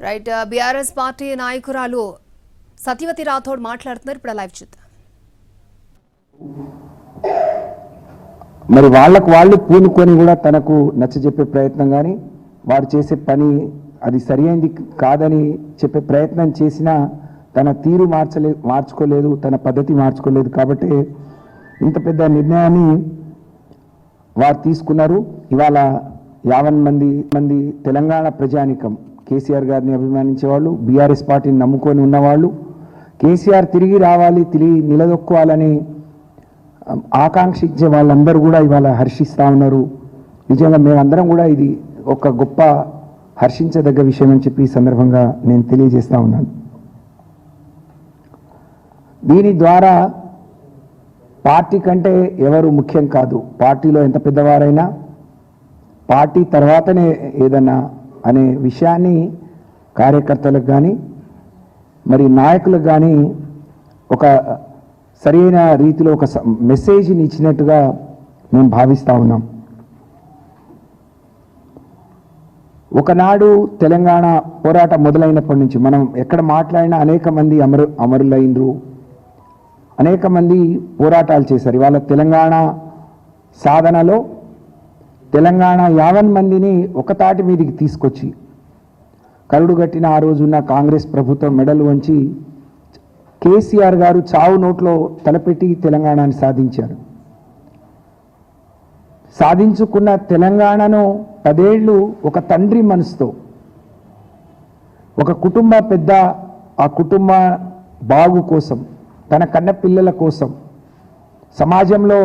Right BRS party నాయకురాలు సత్యవతి రాథోడ్ మాట్లాడుతున్నారు. ఇప్పుడు లైవ్ చూద్దాం. మరి వాళ్ళకు వాళ్ళు పూనుకొని కూడా తనకు నచ్చజెప్పే ప్రయత్నం కానీ వారు చేసే పని అది సరైనది కాదని చెప్పే ప్రయత్నం చేసినా తన తీరు మార్చుకోలేదు, తన పద్ధతి మార్చుకోలేదు. కాబట్టి ఇంత పెద్ద నిర్ణయాన్ని వారు తీసుకున్నారు. ఇవాళ 50 మంది తెలంగాణ ప్రజానికం కేసీఆర్ గారిని అభిమానించేవాళ్ళు, బీఆర్ఎస్ పార్టీని నమ్ముకొని ఉన్నవాళ్ళు, కేసీఆర్ తిరిగి రావాలి, తిరిగి నిలదొక్కోవాలని ఆకాంక్షించే వాళ్ళందరూ కూడా ఇవాళ హర్షిస్తూ ఉన్నారు. నిజంగా మేమందరం కూడా ఇది ఒక గొప్ప హర్షించదగ్గ విషయం అని చెప్పి ఈ సందర్భంగా నేను తెలియజేస్తూ ఉన్నాను. దీని ద్వారా పార్టీ కంటే ఎవరు ముఖ్యం కాదు. పార్టీలో ఎంత పెద్దవారైనా పార్టీ తర్వాతనే ఏదన్నా అనే విషయాన్ని కార్యకర్తలకు కానీ మరి నాయకులకు కానీ ఒక సరైన రీతిలో ఒక మెసేజ్ని ఇచ్చినట్టుగా మేము భావిస్తూ ఉన్నాం. ఒకనాడు తెలంగాణ పోరాటం మొదలైనప్పటి నుంచి మనం ఎక్కడ మాట్లాడినా అనేక మంది అమరులైనరు, అనేక మంది పోరాటాలు చేశారు. ఇవాళ తెలంగాణ సాధనలో తెలంగాణ 50 మందిని ఒకతాటి మీదికి తీసుకొచ్చి కరుడుగట్టిన ఆ రోజున్న కాంగ్రెస్ ప్రభుత్వం మెడలు వంచి కేసీఆర్ గారు చావు నోట్లో తలపెట్టి తెలంగాణని సాధించారు. సాధించుకున్న తెలంగాణను 10 ఏళ్ళు ఒక తండ్రి మనసుతో, ఒక కుటుంబ పెద్ద ఆ కుటుంబ బాగు కోసం, తన కన్న పిల్లల కోసం, సమాజంలో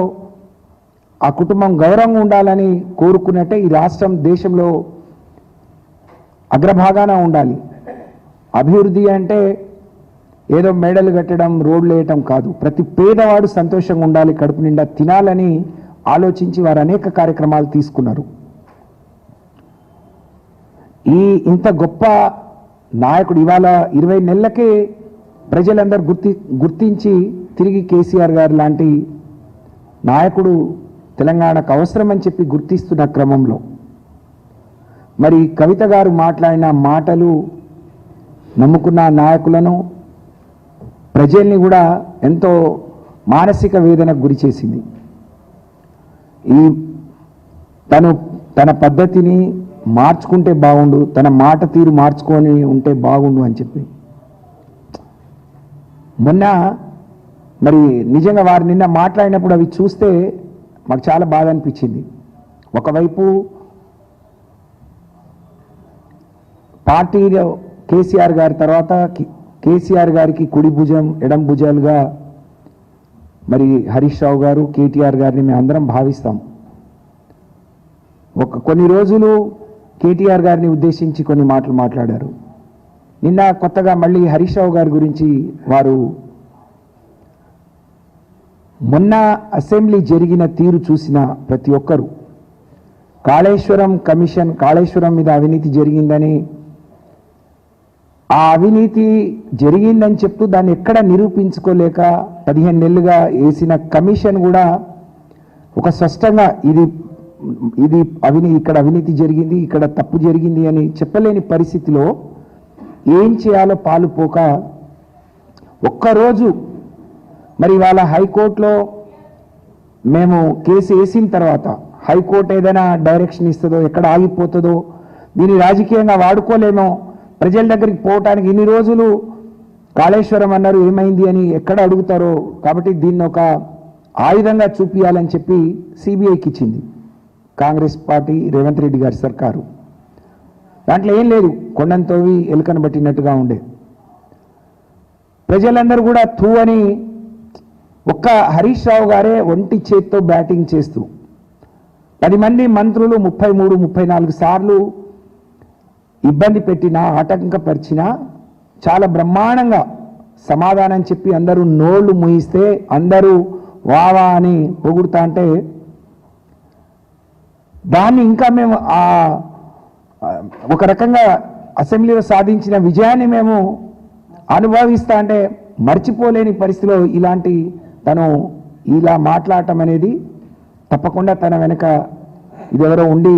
ఆ కుటుంబం గౌరవంగా ఉండాలని కోరుకున్నట్టే ఈ రాష్ట్రం దేశంలో అగ్రభాగాన ఉండాలి. అభివృద్ధి అంటే ఏదో మేడలు కట్టడం, రోడ్లు వేయటం కాదు. ప్రతి పేదవాడు సంతోషంగా ఉండాలి, కడుపు నిండా తినాలని ఆలోచించి వారు అనేక కార్యక్రమాలు తీసుకున్నారు. ఇంత గొప్ప నాయకుడు ఇవాళ 20 నెలలకే ప్రజలందరూ గుర్తించి తిరిగి కేసీఆర్ గారు లాంటి నాయకుడు తెలంగాణకు అవసరమని చెప్పి గుర్తిస్తున్న క్రమంలో మరి కవిత గారు మాట్లాడిన మాటలు నమ్ముకున్న నాయకులను, ప్రజల్ని కూడా ఎంతో మానసిక వేదనకు గురి చేసింది. తన పద్ధతిని మార్చుకుంటే బాగుండు, తన మాట తీరు మార్చుకొని ఉంటే బాగుండు అని చెప్పి మొన్న మరి నిజంగా వారు నిన్న మాట్లాడినప్పుడు అవి చూస్తే మాకు చాలా బాధ అనిపించింది. ఒకవైపు పార్టీలో కేసీఆర్ గారి తర్వాత కేసీఆర్ గారికి కుడి భుజం ఎడం భుజాలుగా మరి హరీష్ రావు గారు, కేటీఆర్ గారిని మేము అందరం భావిస్తాం. కొన్ని రోజులు కేటీఆర్ గారిని ఉద్దేశించి కొన్ని మాటలు మాట్లాడారు. నిన్న కొత్తగా మళ్ళీ హరీష్ రావు గారి గురించి వారు మొన్న అసెంబ్లీ జరిగిన తీరు చూసిన ప్రతి ఒక్కరూ కాళేశ్వరం కమిషన్, కాళేశ్వరం మీద అవినీతి జరిగిందని, ఆ అవినీతి జరిగిందని చెప్తూ దాన్ని ఎక్కడ నిరూపించుకోలేక 15 నెలలుగా వేసిన కమిషన్ కూడా ఒక స్పష్టంగా ఇది ఇక్కడ అవినీతి జరిగింది, ఇక్కడ తప్పు జరిగింది అని చెప్పలేని పరిస్థితిలో ఏం చేయాలో పాలుపోక ఒక్కరోజు మరి ఇవాళ హైకోర్టులో మేము కేసు వేసిన తర్వాత హైకోర్టు ఏదైనా డైరెక్షన్ ఇస్తుందో, ఎక్కడ ఆగిపోతుందో, దీన్ని రాజకీయంగా వాడుకోలేమో, ప్రజల దగ్గరికి పోవటానికి ఇన్ని రోజులు కాళేశ్వరం అన్నారు ఏమైంది అని ఎక్కడ అడుగుతారో, కాబట్టి దీన్ని ఒక ఆయుధంగా చూపించాలని చెప్పి సిబిఐకి ఇచ్చింది కాంగ్రెస్ పార్టీ, రేవంత్ రెడ్డి గారి సర్కారు. దాంట్లో ఏం లేదు, కొండంతోవి ఎలుకను పట్టినట్టుగా ఉండే. ప్రజలందరూ కూడా థూ అని ఒక్క హరీష్ రావు గారే ఒంటి చేత్తో బ్యాటింగ్ చేస్తూ 10 మంది మంత్రులు 33-34 సార్లు ఇబ్బంది పెట్టినా, ఆటంకపరిచినా చాలా బ్రహ్మాండంగా సమాధానం చెప్పి అందరూ నోళ్లు మూయిస్తే అందరూ వావా అని పొగుడుతా అంటే దాన్ని ఇంకా మేము ఒక రకంగా అసెంబ్లీలో సాధించిన విజయాన్ని మేము అనుభవిస్తా అంటే మర్చిపోలేని పరిస్థితిలో ఇలాంటి తను ఇలా మాట్లాడటం అనేది తప్పకుండా తన వెనక ఇదెవరో ఉండి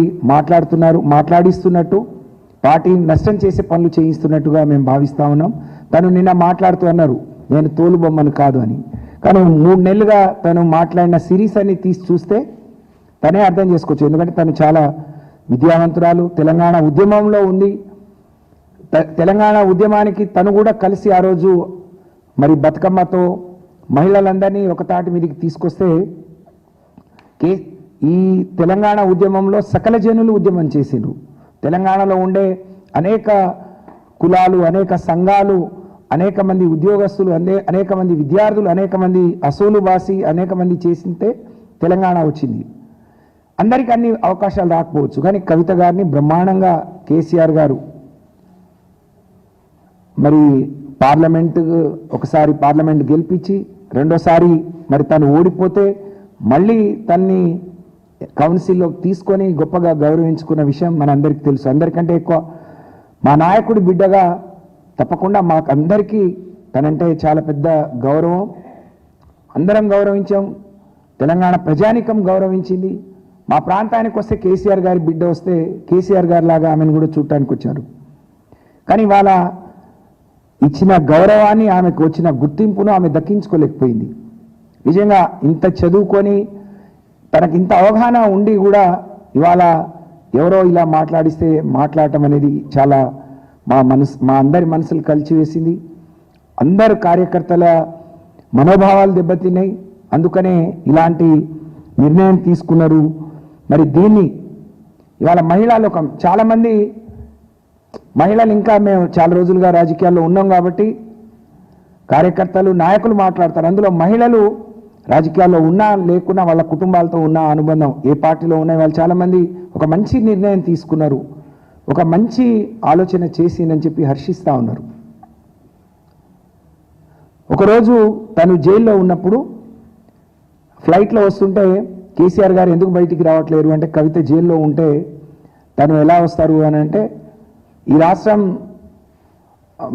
మాట్లాడిస్తున్నట్టు పార్టీని నష్టం చేసే పనులు చేయిస్తున్నట్టుగా మేము భావిస్తూ ఉన్నాం. తను నిన్న మాట్లాడుతూ అన్నారు నేను తోలుబొమ్మను కాదు అని. కానీ 3 నెలలుగా తను మాట్లాడిన సిరీస్ అన్ని తీసి చూస్తే తనే అర్థం చేసుకోవచ్చు. ఎందుకంటే తను చాలా విద్యావంతురాలు, తెలంగాణ ఉద్యమంలో ఉంది. తెలంగాణ ఉద్యమానికి తను కూడా కలిసి ఆ రోజు మరి బతుకమ్మతో మహిళలందరినీ ఒక తాటి మీదకి తీసుకొస్తే ఈ తెలంగాణ ఉద్యమంలో సకల జనులు ఉద్యమం చేసిండ్రు. తెలంగాణలో ఉండే అనేక కులాలు, అనేక సంఘాలు, అనేక మంది ఉద్యోగస్తులు, అనేక మంది విద్యార్థులు, అనేక మంది అసూలు బాసి అనేక మంది చేసింటే తెలంగాణ వచ్చింది. అందరికీ అన్ని అవకాశాలు రాకపోవచ్చు, కానీ కవిత గారిని బ్రహ్మాండంగా కేసీఆర్ గారు మరి ఒకసారి పార్లమెంట్ గెలిపించి రెండోసారి మరి తను ఓడిపోతే మళ్ళీ తన్ని కౌన్సిల్లోకి తీసుకొని గొప్పగా గౌరవించుకున్న విషయం మనందరికీ తెలుసు. అందరికంటే ఎక్కువ మా నాయకుడి బిడ్డగా తప్పకుండా మాకు అందరికీ తనంటే చాలా పెద్ద గౌరవం. అందరం గౌరవించాం, తెలంగాణ ప్రజానికం గౌరవించింది. మా ప్రాంతానికి వస్తే కేసీఆర్ గారి బిడ్డ వస్తే కేసీఆర్ గారి లాగా ఆమెను కూడా చూడటానికి వచ్చారు. కానీ వాళ్ళ ఇచ్చిన గౌరవాన్ని, ఆమెకు వచ్చిన గుర్తింపును ఆమె దక్కించుకోలేకపోయింది. నిజంగా ఇంత చదువుకొని తనకి ఇంత అవగాహన ఉండి కూడా ఇవాళ ఎవరో ఇలా మాట్లాడిస్తే మాట్లాడటం అనేది చాలా మా అందరి మనసులు కలిచివేసింది. అందరు కార్యకర్తల మనోభావాలు దెబ్బతిన్నాయి. అందుకనే ఇలాంటి నిర్ణయం తీసుకున్నారు. మరి దీన్ని ఇవాళ మహిళా లోకం చాలామంది మహిళలు, ఇంకా మేము చాలా రోజులుగా రాజకీయాల్లో ఉన్నాం కాబట్టి కార్యకర్తలు, నాయకులు మాట్లాడతారు. అందులో మహిళలు రాజకీయాల్లో ఉన్నా లేకున్నా వాళ్ళ కుటుంబాలతో ఉన్న అనుబంధం ఏ పార్టీలో ఉన్నాయి వాళ్ళు చాలామంది ఒక మంచి నిర్ణయం తీసుకున్నారు, ఒక మంచి ఆలోచన చేసిందని చెప్పి హర్షిస్తూ ఉన్నారు. ఒకరోజు తను జైల్లో ఉన్నప్పుడు ఫ్లైట్లో వస్తుంటే కేసీఆర్ గారు ఎందుకు బయటికి రావట్లేరు అంటే, కవిత జైల్లో ఉంటే తను ఎలా వస్తారు అని అంటే, ఈ రాష్ట్రం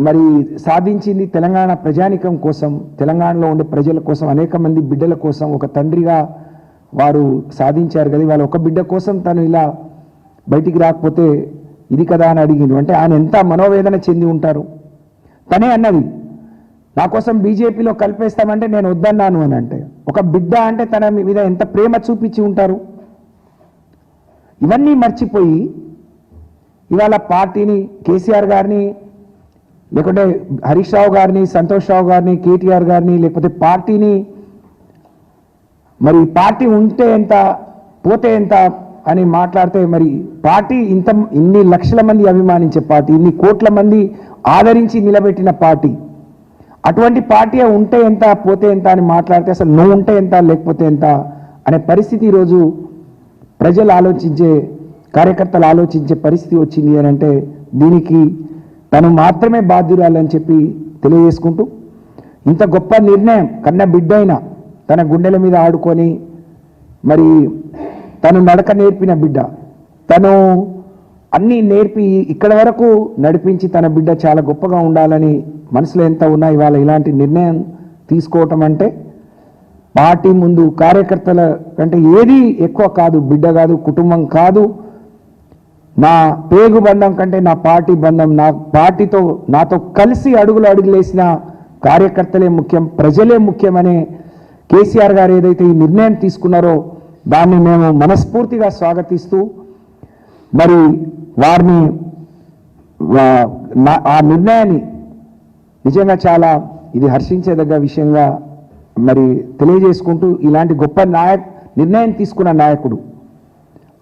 మరి సాధించింది తెలంగాణ ప్రజానికం కోసం, తెలంగాణలో ఉండే ప్రజల కోసం, అనేక మంది బిడ్డల కోసం ఒక తండ్రిగా వారు సాధించారు కదా. వాళ్ళ ఒక బిడ్డ కోసం తను ఇలా బయటికి రాకపోతే ఇది కదా అని అడిగిండు. అంటే ఆయన ఎంత మనోవేదన చెంది ఉంటారు. తనే అన్నది, నా కోసం బీజేపీలో కలిపేస్తామంటే నేను వద్దన్నాను అని. అంటే ఒక బిడ్డ అంటే తన మీద ఎంత ప్రేమ చూపించి ఉంటారు. ఇవన్నీ మర్చిపోయి ఇవాళ పార్టీని, కేసీఆర్ గారిని, లేకుంటే హరీష్ రావు గారిని, సంతోష్ రావు గారిని, కేటీఆర్ గారిని, లేకపోతే పార్టీని, మరి పార్టీ ఉంటే ఎంత పోతే ఎంత అని మాట్లాడితే, మరి పార్టీ ఇన్ని లక్షల మంది అభిమానించే పార్టీ, ఇన్ని కోట్ల మంది ఆదరించి నిలబెట్టిన పార్టీ, అటువంటి పార్టీ ఉంటే ఎంత పోతే ఎంత అని మాట్లాడితే అసలు నువ్వు ఉంటే ఎంత లేకపోతే ఎంత అనే పరిస్థితి ఈరోజు ప్రజలు ఆలోచించే, కార్యకర్తలు ఆలోచించే పరిస్థితి వచ్చింది అని అంటే దీనికి తను మాత్రమే బాధ్యురాలని చెప్పి తెలియజేసుకుంటూ, ఇంత గొప్ప నిర్ణయం కన్న బిడ్డైన తన గుండెల మీద ఆడుకొని మరి తను నడక నేర్పిన బిడ్డ, తను అన్నీ నేర్పి ఇక్కడ వరకు నడిపించి తన బిడ్డ చాలా గొప్పగా ఉండాలని మనసులో ఎంత ఉన్నా ఇవాళ ఇలాంటి నిర్ణయం తీసుకోవటం అంటే పార్టీ ముందు కార్యకర్తల కంటే ఏది ఎక్కువ కాదు, బిడ్డ కాదు, కుటుంబం కాదు. నా పేగు బంధం కంటే నా పార్టీ బంధం, నా పార్టీతో నాతో కలిసి అడుగులేసిన కార్యకర్తలే ముఖ్యం, ప్రజలే ముఖ్యమనే కేసీఆర్ గారు ఏదైతే ఈ నిర్ణయం తీసుకున్నారో దాన్ని మేము మనస్ఫూర్తిగా స్వాగతిస్తూ మరి వారిని ఆ నిర్ణయాన్ని నిజంగా చాలా ఇది హర్షించేదగ్గ విషయంగా మరి తెలియజేసుకుంటూ, ఇలాంటి గొప్ప నిర్ణయం తీసుకున్న నాయకుడు,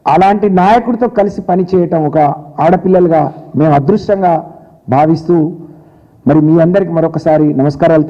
అలాంటి నాయకుడితో కలిసి పనిచేయటం ఒక ఆడపిల్లలుగా మేము అదృష్టంగా భావిస్తూ మరి మీ అందరికీ మరొకసారి నమస్కారాలు